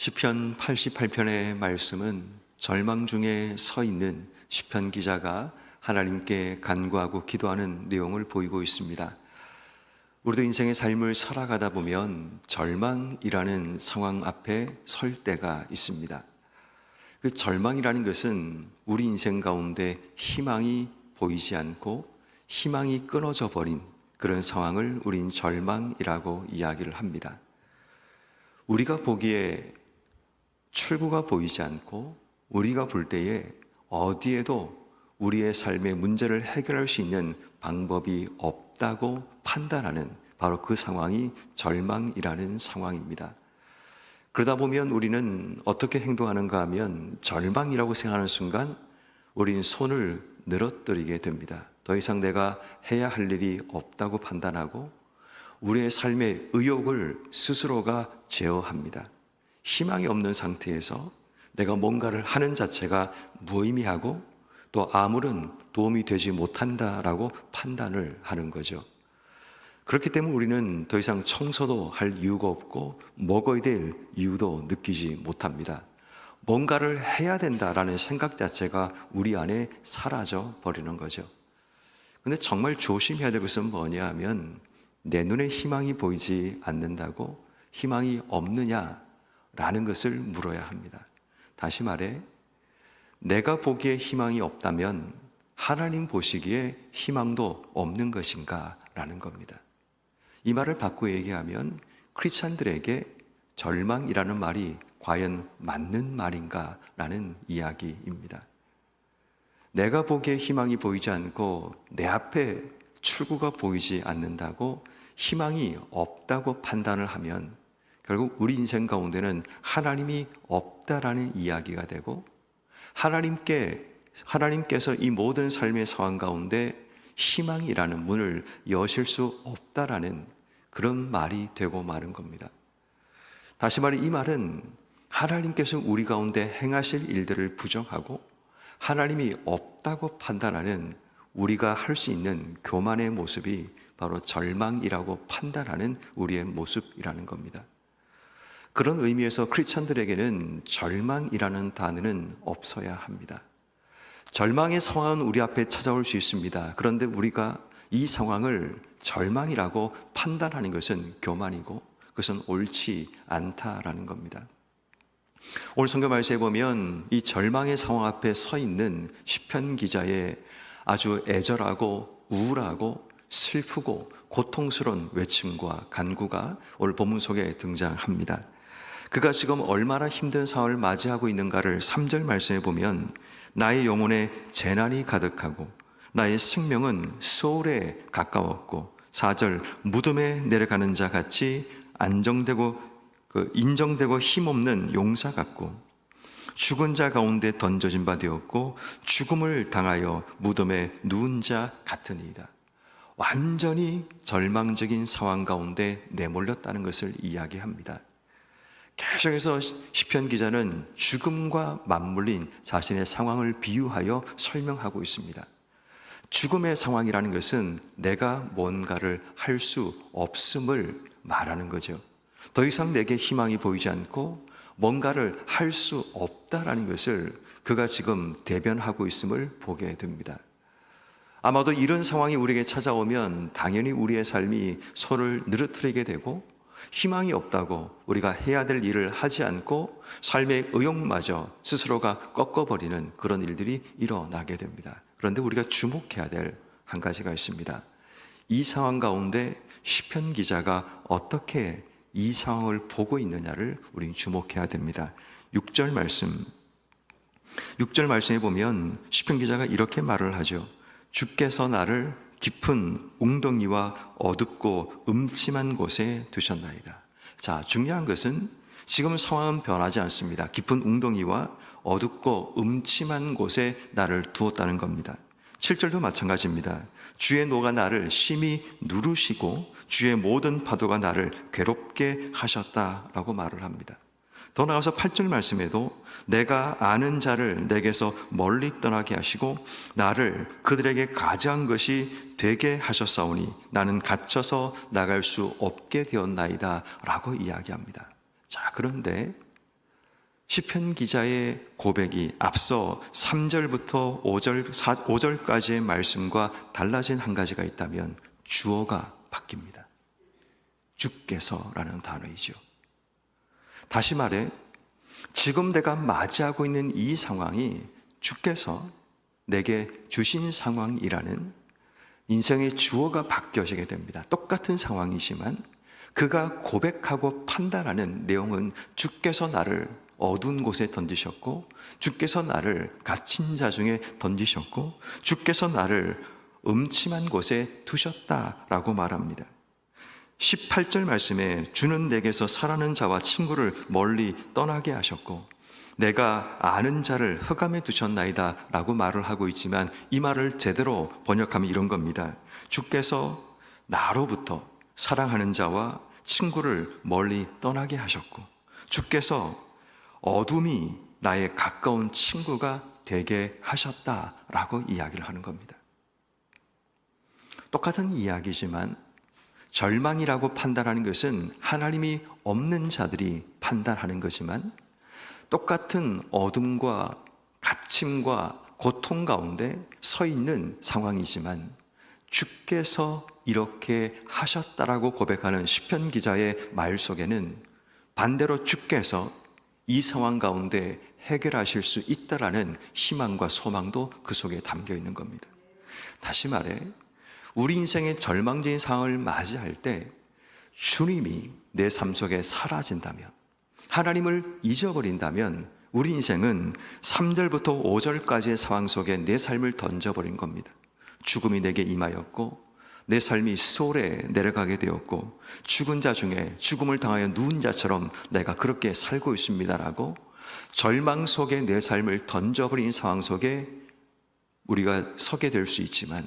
시편 88편의 말씀은 절망 중에 서 있는 시편 기자가 하나님께 간구하고 기도하는 내용을 보이고 있습니다. 우리도 인생의 삶을 살아가다 보면 절망이라는 상황 앞에 설 때가 있습니다. 그 절망이라는 것은 우리 인생 가운데 희망이 보이지 않고 희망이 끊어져 버린 그런 상황을 우린 절망이라고 이야기를 합니다. 우리가 보기에 출구가 보이지 않고 우리가 볼 때에 어디에도 우리의 삶의 문제를 해결할 수 있는 방법이 없다고 판단하는 바로 그 상황이 절망이라는 상황입니다. 그러다 보면 우리는 어떻게 행동하는가 하면 절망이라고 생각하는 순간 우리는 손을 늘어뜨리게 됩니다. 더 이상 내가 해야 할 일이 없다고 판단하고 우리의 삶의 의욕을 스스로가 제어합니다. 희망이 없는 상태에서 내가 뭔가를 하는 자체가 무의미하고 또 아무런 도움이 되지 못한다라고 판단을 하는 거죠. 그렇기 때문에 우리는 더 이상 청소도 할 이유가 없고 먹어야 될 이유도 느끼지 못합니다. 뭔가를 해야 된다라는 생각 자체가 우리 안에 사라져 버리는 거죠. 근데 정말 조심해야 될 것은 뭐냐 하면 내 눈에 희망이 보이지 않는다고 희망이 없느냐라는 것을 물어야 합니다. 다시 말해 내가 보기에 희망이 없다면 하나님 보시기에 희망도 없는 것인가 라는 겁니다. 이 말을 바꾸어 얘기하면 크리스찬들에게 절망이라는 말이 과연 맞는 말인가 라는 이야기입니다. 내가 보기에 희망이 보이지 않고 내 앞에 출구가 보이지 않는다고 희망이 없다고 판단을 하면 결국 우리 인생 가운데는 하나님이 없다라는 이야기가 되고 하나님께서 이 모든 삶의 상황 가운데 희망이라는 문을 여실 수 없다라는 그런 말이 되고 마는 겁니다. 다시 말해 이 말은 하나님께서 우리 가운데 행하실 일들을 부정하고 하나님이 없다고 판단하는 우리가 할 수 있는 교만의 모습이 바로 절망이라고 판단하는 우리의 모습이라는 겁니다. 그런 의미에서 크리스천들에게는 절망이라는 단어는 없어야 합니다. 절망의 상황은 우리 앞에 찾아올 수 있습니다. 그런데 우리가 이 상황을 절망이라고 판단하는 것은 교만이고 그것은 옳지 않다라는 겁니다. 오늘 성경 말씀에 보면 이 절망의 상황 앞에 서 있는 시편 기자의 아주 애절하고 우울하고 슬프고 고통스러운 외침과 간구가 오늘 본문 속에 등장합니다. 그가 지금 얼마나 힘든 상황을 맞이하고 있는가를 3절 말씀에 보면 나의 영혼에 재난이 가득하고 나의 생명은 소울에 가까웠고 4절 무덤에 내려가는 자 같이 인정되고 힘없는 용사 같고 죽은 자 가운데 던져진 바 되었고 죽음을 당하여 무덤에 누운 자 같으니이다. 완전히 절망적인 상황 가운데 내몰렸다는 것을 이야기합니다. 계속해서 시편 기자는 죽음과 맞물린 자신의 상황을 비유하여 설명하고 있습니다. 죽음의 상황이라는 것은 내가 뭔가를 할 수 없음을 말하는 거죠. 더 이상 내게 희망이 보이지 않고 뭔가를 할 수 없다라는 것을 그가 지금 대변하고 있음을 보게 됩니다. 아마도 이런 상황이 우리에게 찾아오면 당연히 우리의 삶이 손을 늘어뜨리게 되고 희망이 없다고 우리가 해야 될 일을 하지 않고 삶의 의욕마저 스스로가 꺾어버리는 그런 일들이 일어나게 됩니다. 그런데 우리가 주목해야 될 한 가지가 있습니다. 이 상황 가운데 시편 기자가 어떻게 이 상황을 보고 있느냐를 우리는 주목해야 됩니다. 6절 말씀에 보면 시편 기자가 이렇게 말을 하죠. 주께서 나를 깊은 웅덩이와 어둡고 음침한 곳에 두셨나이다. 자, 중요한 것은 지금 상황은 변하지 않습니다. 깊은 웅덩이와 어둡고 음침한 곳에 나를 두었다는 겁니다. 7절도 마찬가지입니다. 주의 노가 나를 심히 누르시고 주의 모든 파도가 나를 괴롭게 하셨다라고 말을 합니다. 더 나아가서 8절 말씀에도 내가 아는 자를 내게서 멀리 떠나게 하시고 나를 그들에게 가증한 것이 되게 하셨사오니 나는 갇혀서 나갈 수 없게 되었나이다 라고 이야기합니다. 자, 그런데 시편 기자의 고백이 앞서 3절부터 5절까지의 말씀과 달라진 한 가지가 있다면 주어가 바뀝니다. 주께서라는 단어이죠. 다시 말해 지금 내가 맞이하고 있는 이 상황이 주께서 내게 주신 상황이라는 인생의 주어가 바뀌어지게 됩니다. 똑같은 상황이지만 그가 고백하고 판단하는 내용은 주께서 나를 어두운 곳에 던지셨고, 주께서 나를 갇힌 자 중에 던지셨고, 주께서 나를 음침한 곳에 두셨다라고 말합니다. 18절 말씀에 주는 내게서 사랑하는 자와 친구를 멀리 떠나게 하셨고 내가 아는 자를 흑암에 두셨나이다 라고 말을 하고 있지만 이 말을 제대로 번역하면 이런 겁니다. 주께서 나로부터 사랑하는 자와 친구를 멀리 떠나게 하셨고 주께서 어둠이 나의 가까운 친구가 되게 하셨다라고 이야기를 하는 겁니다. 똑같은 이야기지만 절망이라고 판단하는 것은 하나님이 없는 자들이 판단하는 거지만 똑같은 어둠과 갇힘과 고통 가운데 서 있는 상황이지만 주께서 이렇게 하셨다라고 고백하는 시편 기자의 말 속에는 반대로 주께서 이 상황 가운데 해결하실 수 있다라는 희망과 소망도 그 속에 담겨 있는 겁니다. 다시 말해 우리 인생의 절망적인 상황을 맞이할 때 주님이 내 삶 속에 사라진다면, 하나님을 잊어버린다면 우리 인생은 3절부터 5절까지의 상황 속에 내 삶을 던져버린 겁니다. 죽음이 내게 임하였고 내 삶이 소홀에 내려가게 되었고 죽은 자 중에 죽음을 당하여 누운 자처럼 내가 그렇게 살고 있습니다라고 절망 속에 내 삶을 던져버린 상황 속에 우리가 서게 될 수 있지만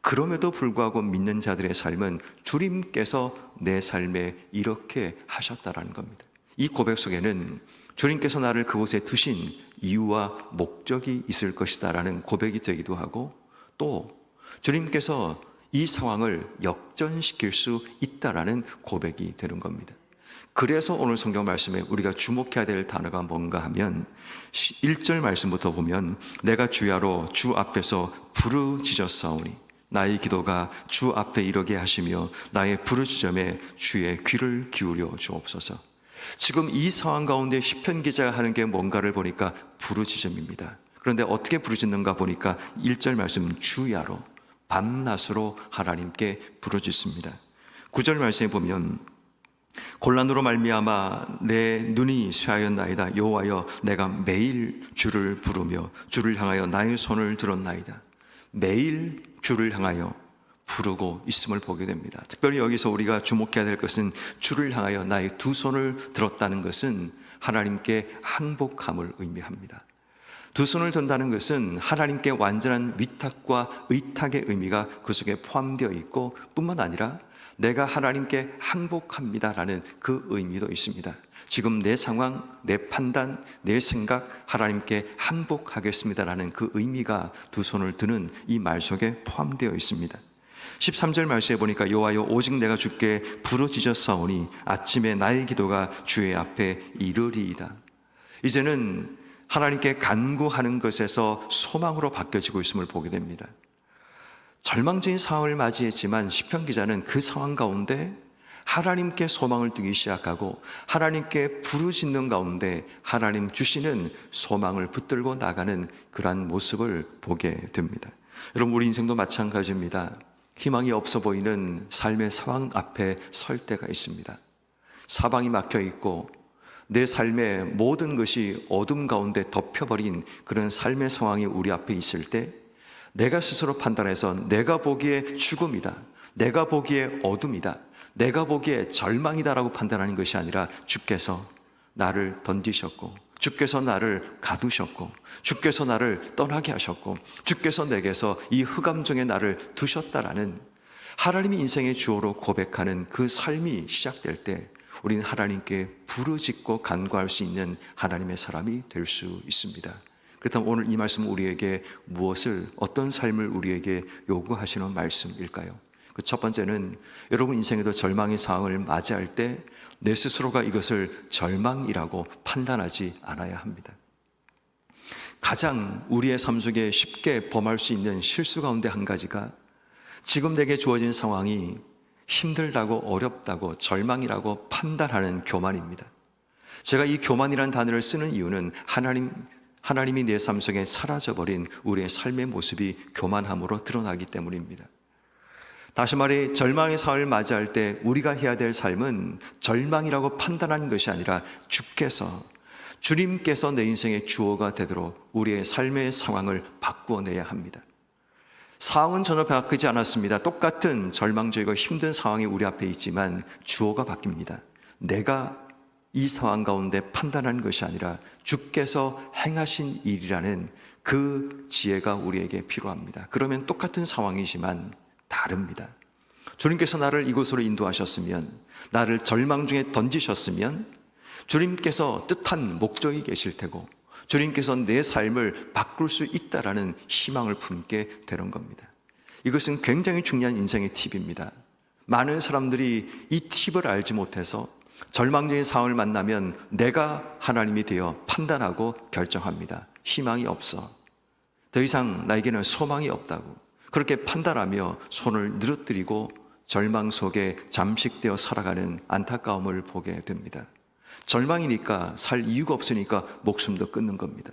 그럼에도 불구하고 믿는 자들의 삶은 주님께서 내 삶에 이렇게 하셨다라는 겁니다. 이 고백 속에는 주님께서 나를 그곳에 두신 이유와 목적이 있을 것이다라는 고백이 되기도 하고 또 주님께서 이 상황을 역전시킬 수 있다라는 고백이 되는 겁니다. 그래서 오늘 성경 말씀에 우리가 주목해야 될 단어가 뭔가 하면 1절 말씀부터 보면 내가 주야로 주 앞에서 부르짖었사오니 나의 기도가 주 앞에 이르게 하시며 나의 부르짖음에 주의 귀를 기울여 주옵소서. 지금 이 상황 가운데 시편 기자가 하는 게 뭔가를 보니까 부르짖음입니다. 그런데 어떻게 부르짖는가 보니까 1절 말씀 주야로 밤낮으로 하나님께 부르짖습니다. 9절 말씀에 보면 곤란으로 말미암아 내 눈이 쇠하였나이다. 여호와여 내가 매일 주를 부르며 주를 향하여 나의 손을 들었나이다. 매일 주를 향하여 부르고 있음을 보게 됩니다. 특별히 여기서 우리가 주목해야 될 것은 주를 향하여 나의 두 손을 들었다는 것은 하나님께 항복함을 의미합니다. 두 손을 든다는 것은 하나님께 완전한 위탁과 의탁의 의미가 그 속에 포함되어 있고 뿐만 아니라 내가 하나님께 항복합니다라는 그 의미도 있습니다. 지금 내 상황, 내 판단, 내 생각 하나님께 항복하겠습니다라는 그 의미가 두 손을 드는 이 말 속에 포함되어 있습니다. 13절 말씀에 보니까 여호와여 오직 내가 주께 부르짖었사오니 아침에 나의 기도가 주의 앞에 이르리이다. 이제는 하나님께 간구하는 것에서 소망으로 바뀌어지고 있음을 보게 됩니다. 절망적인 상황을 맞이했지만 시편 기자는 그 상황 가운데 하나님께 소망을 두기 시작하고 하나님께 부르짖는 가운데 하나님 주시는 소망을 붙들고 나가는 그러한 모습을 보게 됩니다. 여러분 우리 인생도 마찬가지입니다. 희망이 없어 보이는 삶의 상황 앞에 설 때가 있습니다. 사방이 막혀 있고 내 삶의 모든 것이 어둠 가운데 덮여버린 그런 삶의 상황이 우리 앞에 있을 때 내가 스스로 판단해서 내가 보기에 죽음이다, 내가 보기에 어둠이다, 내가 보기에 절망이다라고 판단하는 것이 아니라 주께서 나를 던지셨고 주께서 나를 가두셨고 주께서 나를 떠나게 하셨고 주께서 내게서 이 흑암 중에 나를 두셨다라는 하나님이 인생의 주어로 고백하는 그 삶이 시작될 때 우리는 하나님께 부르짖고 간구할 수 있는 하나님의 사람이 될 수 있습니다. 그렇다면 오늘 이 말씀은 우리에게 무엇을, 어떤 삶을 우리에게 요구하시는 말씀일까요? 그 첫 번째는 여러분 인생에도 절망의 상황을 맞이할 때 내 스스로가 이것을 절망이라고 판단하지 않아야 합니다. 가장 우리의 삶 속에 쉽게 범할 수 있는 실수 가운데 한 가지가 지금 내게 주어진 상황이 힘들다고 어렵다고 절망이라고 판단하는 교만입니다. 제가 이 교만이라는 단어를 쓰는 이유는 하나님이 내 삶 속에 사라져버린 우리의 삶의 모습이 교만함으로 드러나기 때문입니다. 다시 말해 절망의 상황을 맞이할 때 우리가 해야 될 삶은 절망이라고 판단하는 것이 아니라 주님께서 내 인생의 주어가 되도록 우리의 삶의 상황을 바꾸어내야 합니다. 상황은 전혀 바뀌지 않았습니다. 똑같은 절망적이고 힘든 상황이 우리 앞에 있지만 주어가 바뀝니다. 내가 이 상황 가운데 판단하는 것이 아니라 주께서 행하신 일이라는 그 지혜가 우리에게 필요합니다. 그러면 똑같은 상황이지만 다릅니다. 주님께서 나를 이곳으로 인도하셨으면, 나를 절망 중에 던지셨으면 주님께서 뜻한 목적이 계실 테고 주님께서 내 삶을 바꿀 수 있다라는 희망을 품게 되는 겁니다. 이것은 굉장히 중요한 인생의 팁입니다. 많은 사람들이 이 팁을 알지 못해서 절망적인 상황을 만나면 내가 하나님이 되어 판단하고 결정합니다. 희망이 없어. 더 이상 나에게는 소망이 없다고 그렇게 판단하며 손을 늘어뜨리고 절망 속에 잠식되어 살아가는 안타까움을 보게 됩니다. 절망이니까 살 이유가 없으니까 목숨도 끊는 겁니다.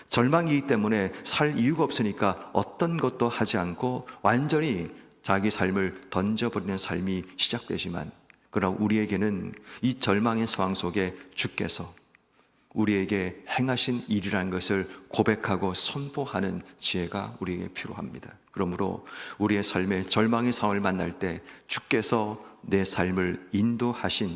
절망이기 때문에 살 이유가 없으니까 어떤 것도 하지 않고 완전히 자기 삶을 던져버리는 삶이 시작되지만, 그러나 우리에게는 이 절망의 상황 속에 주께서 우리에게 행하신 일이라는 것을 고백하고 선포하는 지혜가 우리에게 필요합니다. 그러므로 우리의 삶에 절망의 상황을 만날 때 주께서 내 삶을 인도하신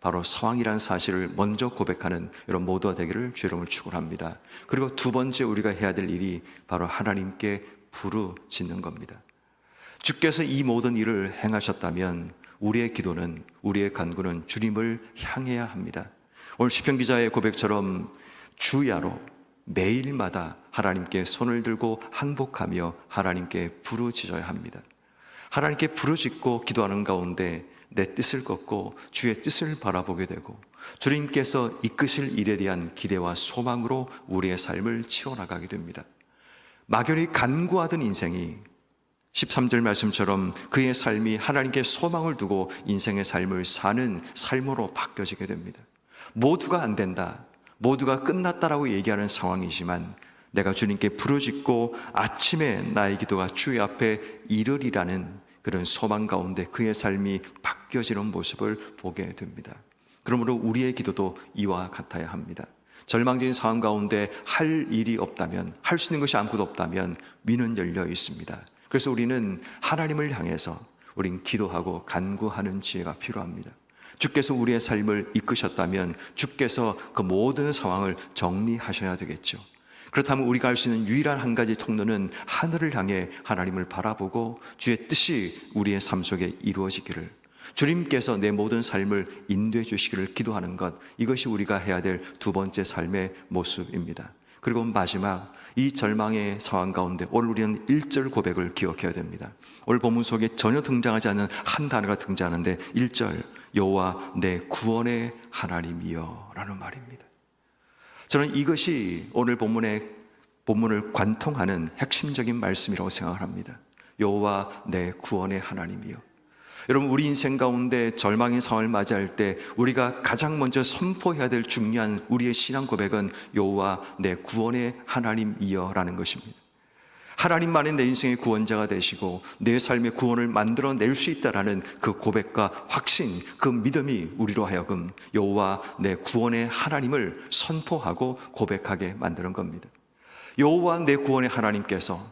바로 상황이라는 사실을 먼저 고백하는 이런 모두가 되기를 주의 이름으로 축원합니다. 그리고 두 번째 우리가 해야 될 일이 바로 하나님께 부르짖는 겁니다. 주께서 이 모든 일을 행하셨다면 우리의 기도는, 우리의 간구는 주님을 향해야 합니다. 오늘 시편 기자의 고백처럼 주야로 매일마다 하나님께 손을 들고 항복하며 하나님께 부르짖어야 합니다. 하나님께 부르짖고 기도하는 가운데 내 뜻을 걷고 주의 뜻을 바라보게 되고 주님께서 이끄실 일에 대한 기대와 소망으로 우리의 삶을 치워나가게 됩니다. 막연히 간구하던 인생이 13절 말씀처럼 그의 삶이 하나님께 소망을 두고 인생의 삶을 사는 삶으로 바뀌어지게 됩니다. 모두가 안 된다, 모두가 끝났다라고 얘기하는 상황이지만 내가 주님께 부르짖고 아침에 나의 기도가 주의 앞에 이르리라는 그런 소망 가운데 그의 삶이 바뀌어지는 모습을 보게 됩니다. 그러므로 우리의 기도도 이와 같아야 합니다. 절망적인 상황 가운데 할 일이 없다면, 할 수 있는 것이 아무것도 없다면 문은 열려 있습니다. 그래서 우리는 하나님을 향해서 우린 기도하고 간구하는 지혜가 필요합니다. 주께서 우리의 삶을 이끄셨다면 주께서 그 모든 상황을 정리하셔야 되겠죠. 그렇다면 우리가 할 수 있는 유일한 한 가지 통로는 하늘을 향해 하나님을 바라보고 주의 뜻이 우리의 삶 속에 이루어지기를, 주님께서 내 모든 삶을 인도해 주시기를 기도하는 것, 이것이 우리가 해야 될 두 번째 삶의 모습입니다. 그리고 마지막, 이 절망의 상황 가운데 오늘 우리는 1절 고백을 기억해야 됩니다. 오늘 본문 속에 전혀 등장하지 않는 한 단어가 등장하는데 1절, 여호와 내 구원의 하나님이여 라는 말입니다. 저는 이것이 오늘 본문을 관통하는 핵심적인 말씀이라고 생각을 합니다. 여호와 내 구원의 하나님이여. 여러분, 우리 인생 가운데 절망의 상황을 맞이할 때 우리가 가장 먼저 선포해야 될 중요한 우리의 신앙 고백은 여호와 내 구원의 하나님이여 라는 것입니다. 하나님만이 내 인생의 구원자가 되시고 내 삶의 구원을 만들어낼 수 있다라는 그 고백과 확신, 그 믿음이 우리로 하여금 여호와 내 구원의 하나님을 선포하고 고백하게 만드는 겁니다. 여호와 내 구원의 하나님께서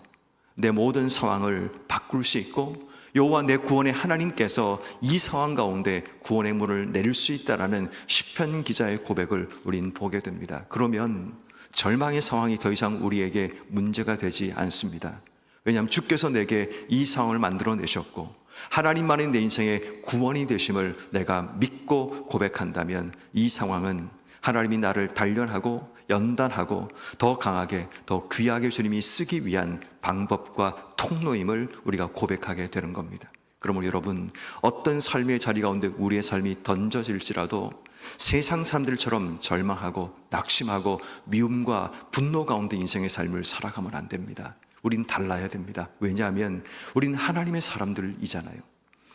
내 모든 상황을 바꿀 수 있고 여호와 내 구원의 하나님께서 이 상황 가운데 구원의 문을 내릴 수 있다라는 시편 기자의 고백을 우린 보게 됩니다. 그러면 절망의 상황이 더 이상 우리에게 문제가 되지 않습니다. 왜냐하면 주께서 내게 이 상황을 만들어내셨고 하나님만이 내 인생의 구원이 되심을 내가 믿고 고백한다면 이 상황은 하나님이 나를 단련하고 연단하고 더 강하게, 더 귀하게 주님이 쓰기 위한 방법과 통로임을 우리가 고백하게 되는 겁니다. 그러므로 여러분, 어떤 삶의 자리 가운데 우리의 삶이 던져질지라도 세상 사람들처럼 절망하고 낙심하고 미움과 분노 가운데 인생의 삶을 살아가면 안 됩니다. 우린 달라야 됩니다. 왜냐하면 우린 하나님의 사람들이잖아요.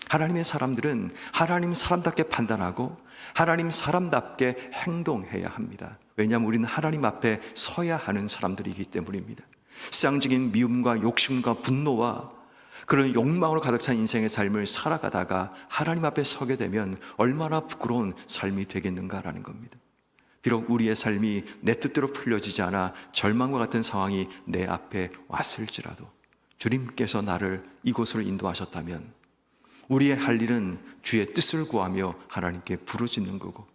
하나님의 사람들은 하나님 사람답게 판단하고 하나님 사람답게 행동해야 합니다. 왜냐하면 우리는 하나님 앞에 서야 하는 사람들이기 때문입니다. 세상적인 미움과 욕심과 분노와 그런 욕망으로 가득 찬 인생의 삶을 살아가다가 하나님 앞에 서게 되면 얼마나 부끄러운 삶이 되겠는가라는 겁니다. 비록 우리의 삶이 내 뜻대로 풀려지지 않아 절망과 같은 상황이 내 앞에 왔을지라도 주님께서 나를 이곳으로 인도하셨다면 우리의 할 일은 주의 뜻을 구하며 하나님께 부르짖는 거고,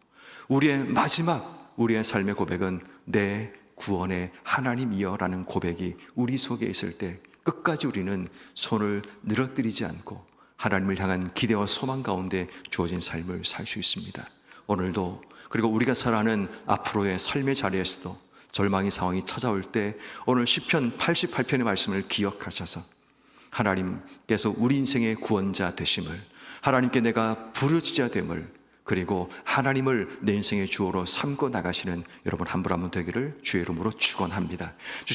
우리의 마지막 우리의 삶의 고백은 내 구원의 하나님이여라는 고백이 우리 속에 있을 때 끝까지 우리는 손을 늘어뜨리지 않고 하나님을 향한 기대와 소망 가운데 주어진 삶을 살 수 있습니다. 오늘도, 그리고 우리가 살아가는 앞으로의 삶의 자리에서도 절망의 상황이 찾아올 때 오늘 시편 88편의 말씀을 기억하셔서 하나님께서 우리 인생의 구원자 되심을, 하나님께 내가 부르짖어야 됨을, 그리고 하나님을 내 인생의 주어로 삼고 나가시는 여러분 한 분 한 분 되기를 주의 이름으로 축원합니다.